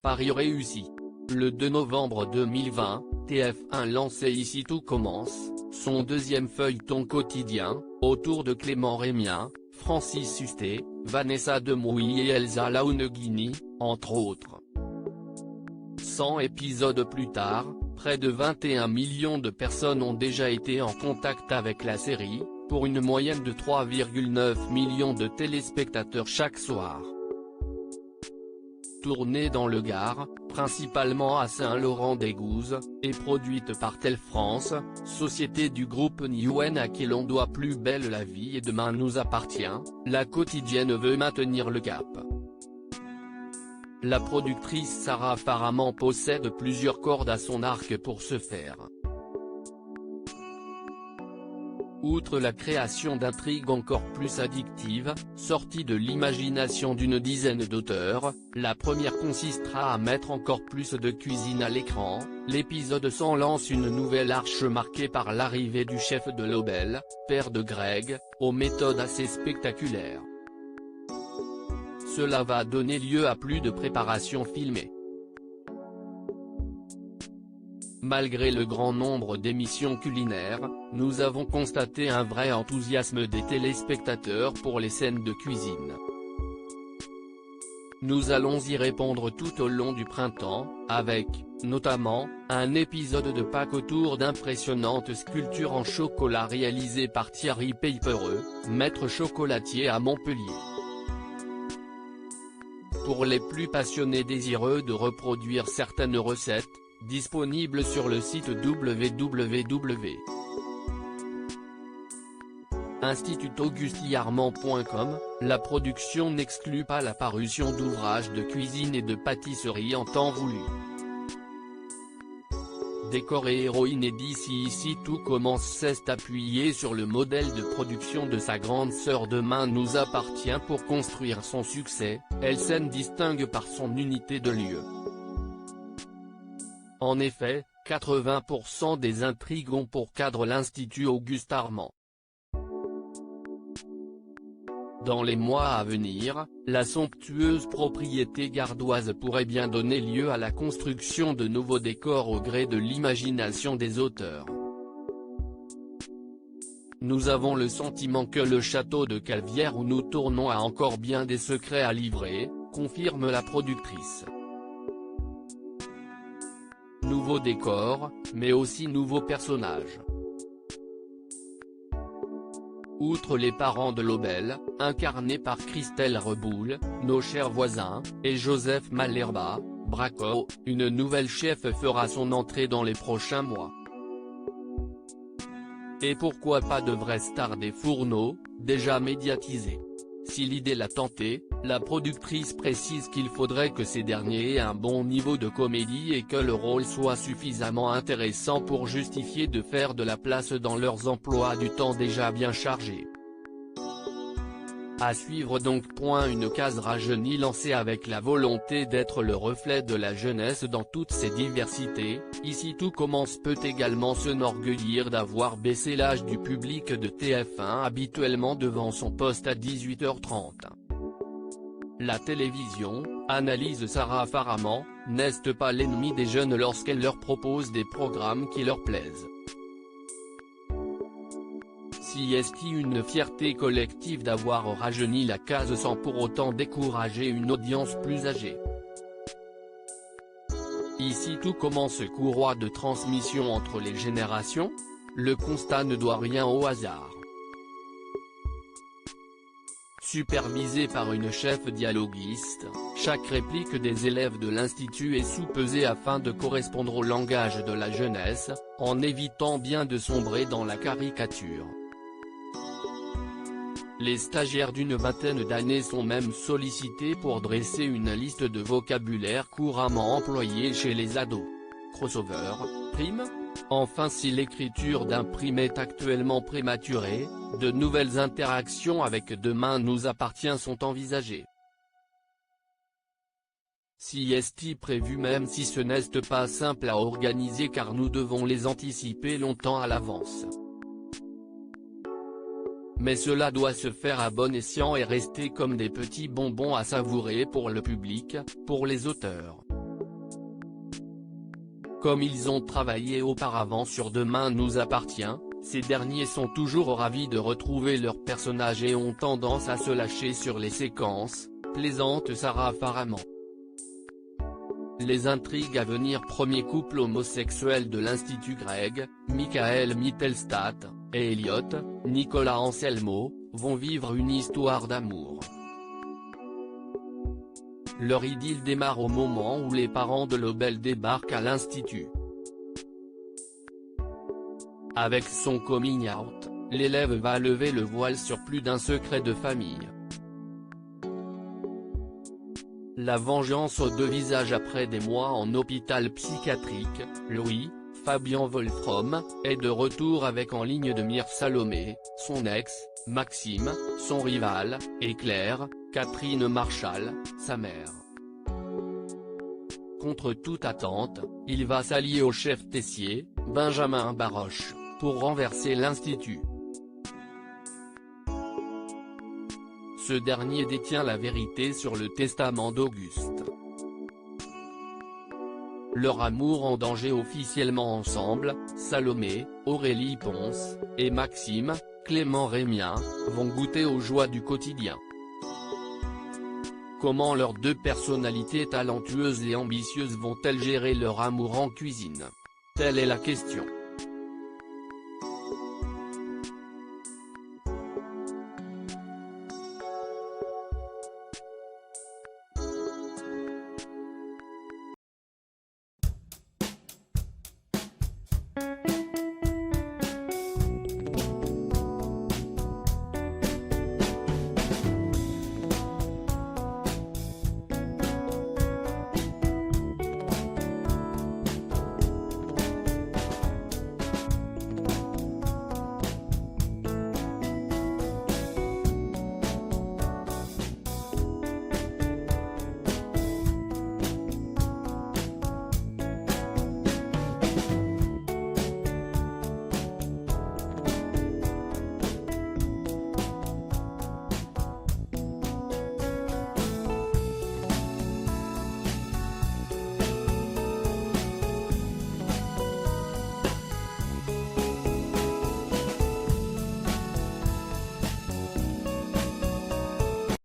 Pari réussi. Le 2 novembre 2020, TF1 lançait Ici tout commence, son deuxième feuilleton quotidien, autour de Clément Rémien, Francis Hustet, Vanessa Demouy et Elsa Laouneguini, entre autres. 100 épisodes plus tard, près de 21 millions de personnes ont déjà été en contact avec la série, pour une moyenne de 3,9 millions de téléspectateurs chaque soir. Tournée dans le Gard, principalement à Saint-Laurent-des-Gouzes, et produite par Tel France, société du groupe Newen à qui l'on doit Plus belle la vie et Demain nous appartient, la quotidienne veut maintenir le cap. La productrice Sarah Faraman possède plusieurs cordes à son arc pour ce faire. Outre la création d'intrigues encore plus addictives, sorties de l'imagination d'une dizaine d'auteurs, la première consistera à mettre encore plus de cuisine à l'écran. L'épisode 100 lance une nouvelle arche marquée par l'arrivée du chef de Lobel, père de Greg, aux méthodes assez spectaculaires. Cela va donner lieu à plus de préparations filmées. Malgré le grand nombre d'émissions culinaires, nous avons constaté un vrai enthousiasme des téléspectateurs pour les scènes de cuisine. Nous allons y répondre tout au long du printemps, avec, notamment, un épisode de Pâques autour d'impressionnantes sculptures en chocolat réalisées par Thierry Peypereux, maître chocolatier à Montpellier. Pour les plus passionnés désireux de reproduire certaines recettes, disponible sur le site www.institutaugustillarmand.com, la production n'exclut pas la parution d'ouvrages de cuisine et de pâtisserie en temps voulu. Décor et héroïne et Ici tout commence s'est appuyé sur le modèle de production de sa grande sœur Demain nous appartient pour construire son succès, elle s'en distingue par son unité de lieu. En effet, 80% des intrigues ont pour cadre l'Institut Auguste Armand. Dans les mois à venir, la somptueuse propriété gardoise pourrait bien donner lieu à la construction de nouveaux décors au gré de l'imagination des auteurs. Nous avons le sentiment que le château de Calvière où nous tournons a encore bien des secrets à livrer, confirme la productrice. Nouveaux décors, mais aussi nouveaux personnages. Outre les parents de Lobel, incarnés par Christelle Reboul, nos chers voisins, et Joseph Malherba, Braco, une nouvelle chef fera son entrée dans les prochains mois. Et pourquoi pas de vraies stars des fourneaux, déjà médiatisées. Si l'idée l'a tenté, la productrice précise qu'il faudrait que ces derniers aient un bon niveau de comédie et que le rôle soit suffisamment intéressant pour justifier de faire de la place dans leurs emplois du temps déjà bien chargés. À suivre donc. Une case rajeunie lancée avec la volonté d'être le reflet de la jeunesse dans toutes ses diversités, Ici tout commence peut également s'enorgueillir d'avoir baissé l'âge du public de TF1 habituellement devant son poste à 18h30. La télévision, analyse Sarah Faraman, n'est pas l'ennemi des jeunes lorsqu'elle leur propose des programmes qui leur plaisent. Si est une fierté collective d'avoir rajeuni la case sans pour autant décourager une audience plus âgée. Ici tout commence courroie de transmission entre les générations, le constat ne doit rien au hasard. Supervisé par une chef dialoguiste, chaque réplique des élèves de l'Institut est sous-pesée afin de correspondre au langage de la jeunesse, en évitant bien de sombrer dans la caricature. Les stagiaires d'une vingtaine d'années sont même sollicités pour dresser une liste de vocabulaire couramment employé chez les ados. Crossover, prime. Enfin, si l'écriture d'un prime est actuellement prématurée, de nouvelles interactions avec Demain nous appartient sont envisagées. Si est prévu même si ce n'est pas simple à organiser car nous devons les anticiper longtemps à l'avance. Mais cela doit se faire à bon escient et rester comme des petits bonbons à savourer pour le public, pour les auteurs. Comme ils ont travaillé auparavant sur Demain nous appartient, ces derniers sont toujours ravis de retrouver leur personnage et ont tendance à se lâcher sur les séquences, plaisante Sarah Faraman. Les intrigues à venir. Premier couple homosexuel de l'Institut Greg, Michael Mittelstadt, et Elliot, Nicolas Anselmo, vont vivre une histoire d'amour. Leur idylle démarre au moment où les parents de Lobel débarquent à l'Institut. Avec son coming out, l'élève va lever le voile sur plus d'un secret de famille. La vengeance aux deux visages. Après des mois en hôpital psychiatrique, Louis, Fabien Wolfrom, est de retour avec en ligne de mire Salomé, son ex, Maxime, son rival, et Claire, Catherine Marchal, sa mère. Contre toute attente, il va s'allier au chef Tessier, Benjamin Baroche, pour renverser l'Institut. Ce dernier détient la vérité sur le testament d'Auguste. Leur amour en danger. Officiellement ensemble, Salomé, Aurélie Ponce, et Maxime, Clément Rémien, vont goûter aux joies du quotidien. Comment leurs deux personnalités talentueuses et ambitieuses vont-elles gérer leur amour en cuisine? Telle est la question.